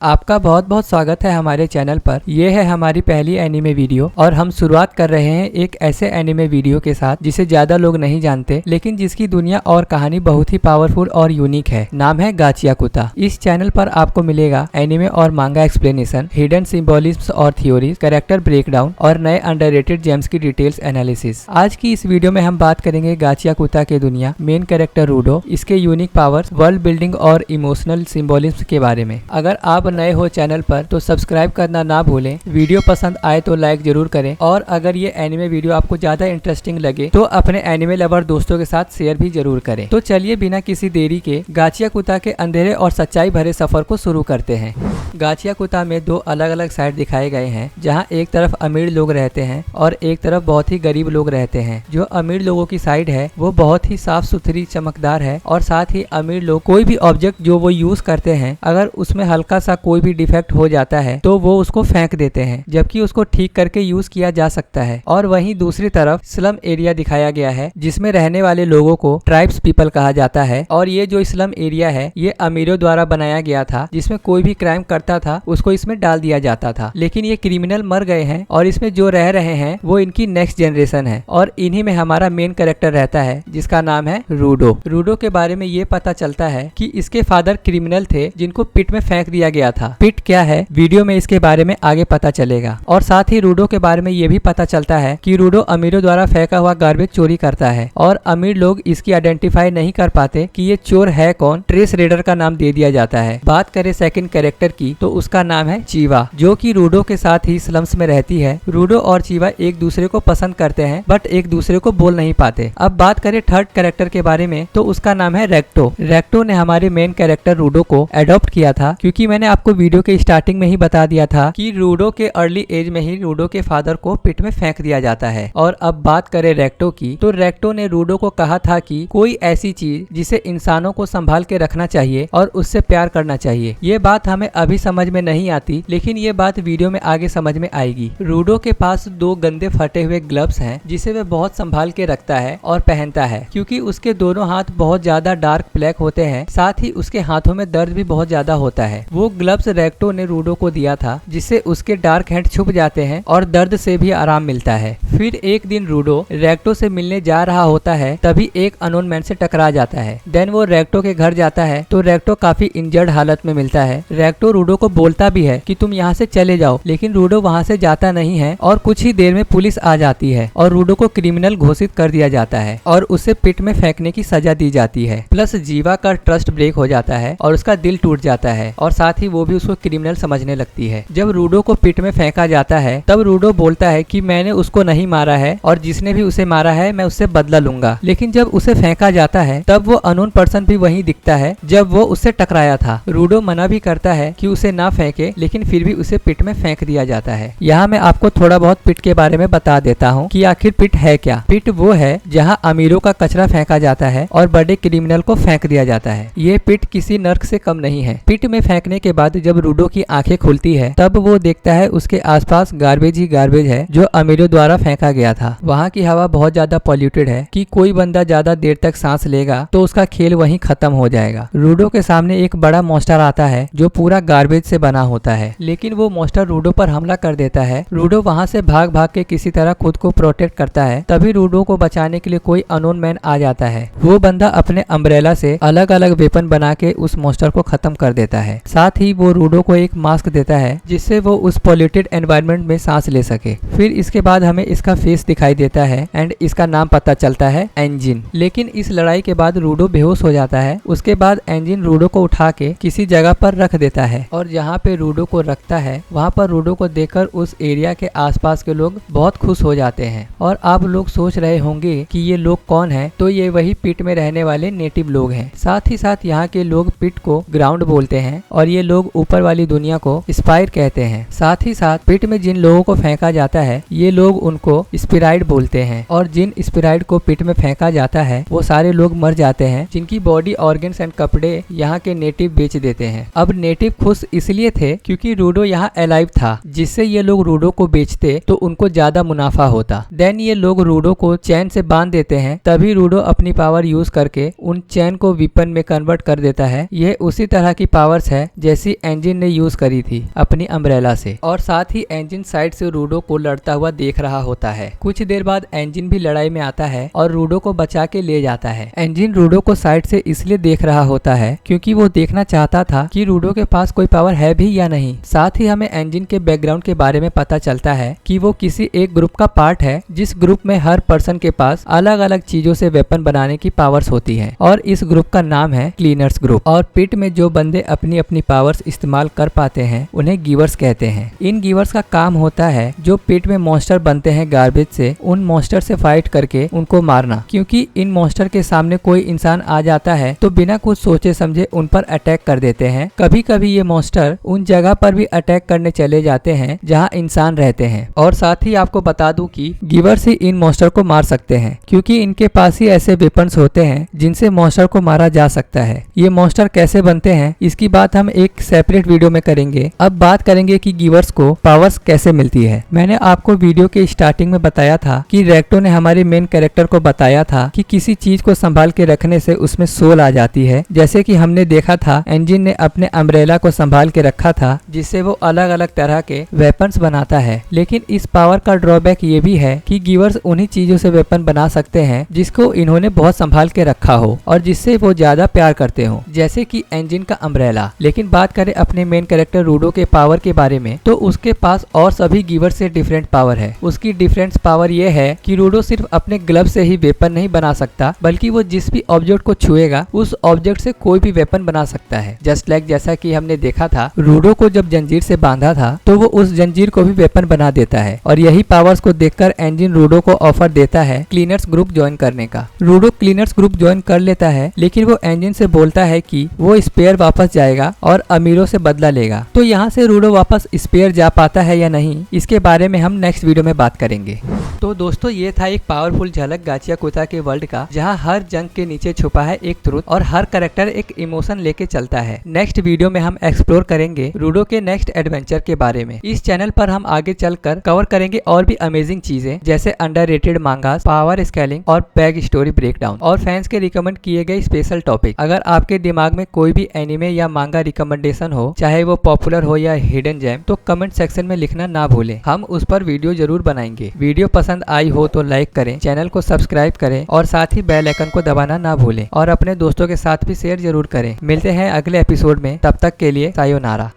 आपका बहुत बहुत स्वागत है हमारे चैनल पर। यह है हमारी पहली एनिमे वीडियो और हम शुरुआत कर रहे हैं एक ऐसे एनिमे वीडियो के साथ जिसे ज्यादा लोग नहीं जानते, लेकिन जिसकी दुनिया और कहानी बहुत ही पावरफुल और यूनिक है। नाम है गाचियाकुता। इस चैनल पर आपको मिलेगा एनिमे और मांगा एक्सप्लेनेशन, हिडन सिंबोलिज्म और थ्योरीज, कैरेक्टर ब्रेकडाउन और नए अंडररेटेड जेम्स की डिटेल्स एनालिसिस। आज की इस वीडियो में हम बात करेंगे गाचियाकुता के दुनिया, मेन कैरेक्टर रूडो, इसके यूनिक पावर्स, वर्ल्ड बिल्डिंग और इमोशनल सिंबोलिज्म के बारे में। अगर आप नए हो चैनल पर तो सब्सक्राइब करना ना भूलें। वीडियो पसंद आए तो लाइक जरूर करें और अगर ये एनिमे वीडियो आपको ज्यादा इंटरेस्टिंग लगे तो अपने एनिमे लवर दोस्तों के साथ शेयर भी जरूर करें। तो चलिए बिना किसी देरी के गाचियाकुता के अंधेरे और सच्चाई भरे सफर को शुरू करते हैं। गाचियाकुता में दो अलग अलग साइड दिखाए गए हैं, जहाँ एक तरफ अमीर लोग रहते हैं और एक तरफ बहुत ही गरीब लोग रहते हैं। जो अमीर लोगों की साइड है वो बहुत ही साफ सुथरी चमकदार है और साथ ही अमीर लोग कोई भी ऑब्जेक्ट जो वो यूज करते हैं, अगर उसमें हल्का सा कोई भी डिफेक्ट हो जाता है तो वो उसको फेंक देते हैं, जबकि उसको ठीक करके यूज किया जा सकता है। और वहीं दूसरी तरफ स्लम एरिया दिखाया गया है, जिसमें रहने वाले लोगों को ट्राइब्स पीपल कहा जाता है। और ये जो स्लम एरिया है ये अमीरों द्वारा बनाया गया था, जिसमें कोई भी क्राइम करता था उसको इसमें डाल दिया जाता था। लेकिन ये क्रिमिनल मर गए हैं और इसमें जो रह रहे हैं वो इनकी नेक्स्ट जनरेशन है और इन्हीं में हमारा मेन कैरेक्टर रहता है, जिसका नाम है रूडो। रूडो के बारे में ये पता चलता है कि इसके फादर क्रिमिनल थे जिनको पिट में फेंक दिया गया था। पिट क्या है वीडियो में इसके बारे में आगे पता चलेगा। और साथ ही रूडो के बारे में ये भी पता चलता है कि रूडो अमीरों द्वारा फेंका हुआ गार्बेज चोरी करता है और अमीर लोग इसकी आइडेंटिफाई नहीं कर पाते कि ये चोर है कौन। ट्रेस रेडर का नाम दे दिया जाता है। बात करें सेकंड कैरेक्टर की तो उसका नाम है चीवा, जो कि रूडो के साथ ही स्लम्स में रहती है। रूडो और चीवा एक दूसरे को पसंद करते हैं बट एक दूसरे को बोल नहीं पाते। अब बात करें थर्ड कैरेक्टर के बारे में तो उसका नाम है रेक्टो। रेक्टो ने हमारे मेन कैरेक्टर रूडो को अडॉप्ट किया था, क्योंकि मैंने आपको वीडियो के स्टार्टिंग में ही बता दिया था कि रूडो के अर्ली एज में ही रूडो के फादर को पिट में फेंक दिया जाता है। और अब बात करें रेक्टो की तो रेक्टो ने रूडो को कहा था कि कोई ऐसी चीज जिसे इंसानों को संभाल के रखना चाहिए और उससे प्यार करना चाहिए। ये बात हमें अभी समझ में नहीं आती, लेकिन ये बात वीडियो में आगे समझ में आएगी। रूडो के पास दो गंदे फटे हुए ग्लव्स हैं, जिसे वह बहुत संभाल के रखता है और पहनता है, क्योंकि उसके दोनों हाथ बहुत ज्यादा डार्क ब्लैक होते हैं। साथ ही उसके हाथों में दर्द भी बहुत ज्यादा होता है। वो ग्लव्स रेक्टो ने रूडो को दिया था, जिससे उसके डार्क हैंड छुप जाते हैं और दर्द से भी आराम मिलता है। फिर एक दिन रूडो रेक्टो से मिलने जा रहा होता है, तभी एक अननोन मैन से टकरा जाता है। देन वो रेक्टो के घर जाता है तो रेक्टो काफी इंजर्ड हालत में मिलता है। रेक्टो रूडो को बोलता भी है कि तुम यहाँ से चले जाओ, लेकिन रूडो वहाँ से जाता नहीं है और कुछ ही देर में पुलिस आ जाती है और रूडो को क्रिमिनल घोषित कर दिया जाता है और उसे पिट में फेंकने की सजा दी जाती है। प्लस जीवा का ट्रस्ट ब्रेक हो जाता है और उसका दिल टूट जाता है और साथ ही वो भी उसको क्रिमिनल समझने लगती है। जब रूडो को पिट में फेंका जाता है तब रूडो बोलता है कि मैंने उसको नहीं मारा है और जिसने भी उसे मारा है मैं उससे बदला लूंगा। लेकिन जब उसे फेंका जाता है तब वो अननोन पर्सन भी वहीं दिखता है जब वो उससे टकराया था। रूडो मना भी करता है कि उसे ना फेंके, लेकिन फिर भी उसे पिट में फेंक दिया जाता है। यहाँ मैं आपको थोड़ा बहुत पिट के बारे में बता देता हूँ कि आखिर पिट है क्या। पिट वो है जहाँ अमीरों का कचरा फेंका जाता है और बड़े क्रिमिनल को फेंक दिया जाता है। ये पिट किसी नर्क से कम नहीं है। पिट में फेंकने के बाद जब रूडो की आंखें खुलती है तब वो देखता है उसके आसपास गार्बेज ही गार्बेज है जो अमीरों द्वारा फेंका गया था। वहाँ की हवा बहुत ज्यादा पॉल्यूटेड है कि कोई बंदा ज्यादा देर तक सांस लेगा तो उसका खेल वहीं खत्म हो जाएगा। रूडो के सामने एक बड़ा मॉन्स्टर आता है जो पूरा गार्बेज से बना होता है, लेकिन वो मॉन्स्टर रूडो पर हमला कर देता है। रूडो वहाँ से भाग भाग के किसी तरह खुद को प्रोटेक्ट करता है। तभी रूडो को बचाने के लिए कोई अननोन मैन आ जाता है। वो बंदा अपने अम्ब्रेला से अलग अलग वेपन बना के उस मॉन्स्टर को खत्म कर देता है। साथ ही वो रूडो को एक मास्क देता है जिससे वो उस पॉल्यूटेड एनवायरनमेंट में सांस ले सके। फिर इसके बाद हमें इसका फेस दिखाई देता है एंड इसका नाम पता चलता है एंजिन। लेकिन इस लड़ाई के बाद रूडो बेहोश हो जाता है। उसके बाद एंजिन रूडो को उठा के किसी जगह पर रख देता है और जहाँ पे रूडो को रखता है वहाँ पर रूडो को देखकर उस एरिया के आसपास के लोग बहुत खुश हो जाते हैं। और आप लोग सोच रहे होंगे कि ये लोग कौन है, तो ये वही पिट में रहने वाले नेटिव लोग हैं। साथ ही साथ यहाँ के लोग पिट को ग्राउंड बोलते हैं और ये लोग ऊपर वाली दुनिया को स्पायर कहते हैं। साथ ही साथ पिट में जिन लोगों को फेंका जाता है ये लोग उनको स्पिराइड बोलते हैं और जिन स्पिराइड को पिट में फेंका जाता है वो सारे लोग मर जाते हैं, जिनकी बॉडी ऑर्गन्स एंड कपड़े यहाँ के नेटिव बेच देते हैं। अब नेटिव खुश इसलिए थे क्योंकि रूडो यहाँ अलाइव था, जिससे ये लोग रूडो को बेचते तो उनको ज्यादा मुनाफा होता। देन ये लोग रूडो को चैन से बांध देते हैं। तभी रूडो अपनी पावर यूज करके उन चैन को वेपन में कन्वर्ट कर देता है। यह उसी तरह की पावर्स है जैसी किसी एंजिन ने यूज करी थी अपनी अम्ब्रेला से, और साथ ही एंजिन साइड से रूडो को लड़ता हुआ देख रहा होता है। कुछ देर बाद एंजिन भी लड़ाई में आता है और रूडो को बचा के ले जाता है। एंजिन रूडो को साइड से इसलिए देख रहा होता है क्योंकि वो देखना चाहता था कि रूडो के पास कोई पावर है भी या नहीं। साथ ही हमें एंजिन के बैकग्राउंड के बारे में पता चलता है कि वो किसी एक ग्रुप का पार्ट है, जिस ग्रुप में हर पर्सन के पास अलग अलग चीजों से वेपन बनाने की पावर्स होती है, और इस ग्रुप का नाम है क्लीनर्स ग्रुप। और पिट में जो बंदे अपनी अपनी पावर्स इस्तेमाल कर पाते हैं उन्हें गिवर्स कहते हैं। इन गिवर्स का काम होता है जो पिट में मॉन्स्टर बनते हैं गार्बेज से, उन मॉन्स्टर से फाइट करके उनको मारना। क्योंकि इन मॉन्स्टर के सामने कोई इंसान आ जाता है तो बिना कुछ सोचे समझे उन पर अटैक कर देते हैं। कभी कभी ये मॉन्स्टर उन जगह पर भी अटैक करने चले जाते हैं जहाँ इंसान रहते हैं। और साथ ही आपको बता दूं कि गिवर्स ही इन मॉन्स्टर को मार सकते हैं, क्योंकि इनके पास ही ऐसे वेपन्स होते हैं जिनसे मॉन्स्टर को मारा जा सकता है। ये मॉन्स्टर कैसे बनते हैं इसकी बात हम एक सेपरेट वीडियो में करेंगे। अब बात करेंगे कि गिवर्स को पावर्स कैसे मिलती है। मैंने आपको वीडियो के स्टार्टिंग में बताया था कि रेक्टो ने हमारे मेन कैरेक्टर को बताया था कि किसी चीज को संभाल के रखने से उसमें सोल आ जाती है। जैसे कि हमने देखा था एंजिन ने अपने अम्ब्रेला को संभाल के रखा था, जिससे वो अलग अलग तरह के वेपन्स बनाता है। लेकिन इस पावर का ड्रॉबैक ये भी है कि गिवर्स उन्हीं चीजों से वेपन बना सकते हैं जिसको इन्होंने बहुत संभाल के रखा हो और जिससे वो ज्यादा प्यार करते हो, जैसे कि एंजिन का अम्ब्रेला। लेकिन बात करें अपने मेन कैरेक्टर रूडो के पावर के बारे में, तो उसके पास और सभी गिवर्स से डिफरेंट पावर है। उसकी डिफरेंट पावर ये है कि रूडो सिर्फ अपने ग्लव से ही वेपन नहीं बना सकता, बल्कि वो जिस भी ऑब्जेक्ट को छुएगा उस ऑब्जेक्ट से कोई भी वेपन बना सकता है। जस्ट लाइक जैसा कि हमने देखा था रूडो को जब जंजीर से बांधा था तो वो उस जंजीर को भी वेपन बना देता है। और यही पावर्स को देखकर एंजिन रूडो को ऑफर देता है क्लीनर्स ग्रुप ज्वाइन करने का। रूडो क्लीनर्स ग्रुप ज्वाइन कर लेता है, लेकिन वो एंजिन से बोलता है कि वो स्पेयर वापस जाएगा और अमीरों से बदला लेगा। तो यहाँ से रूडो वापस स्पेयर जा पाता है या नहीं, इसके बारे में हम नेक्स्ट वीडियो में बात करेंगे। तो दोस्तों ये था एक पावरफुल झलक गाचियाकुता के वर्ल्ड का, जहाँ हर जंग के नीचे छुपा है एक ट्रुथ और हर कैरेक्टर एक इमोशन लेके चलता है। नेक्स्ट वीडियो में हम एक्सप्लोर करेंगे रूडो के नेक्स्ट एडवेंचर के बारे में। इस चैनल पर हम आगे चलकर कवर करेंगे और भी अमेजिंग चीजें, जैसे अंडररेटेड मांगास, पावर स्केलिंग और बैक स्टोरी ब्रेकडाउन और फैंस के रिकमेंड किए गए स्पेशल टॉपिक। अगर आपके दिमाग में कोई भी एनिमे या मांगा रिकमेंडेशन हो, चाहे वो पॉपुलर हो या हिडन जेम, तो कमेंट सेक्शन में लिखना ना भूलें। हम उस पर वीडियो जरूर बनाएंगे। वीडियो पसंद आई हो तो लाइक करें, चैनल को सब्सक्राइब करें और साथ ही बेल आइकन को दबाना ना भूलें और अपने दोस्तों के साथ भी शेयर जरूर करें। मिलते हैं अगले एपिसोड में, तब तक के लिए सायोनारा।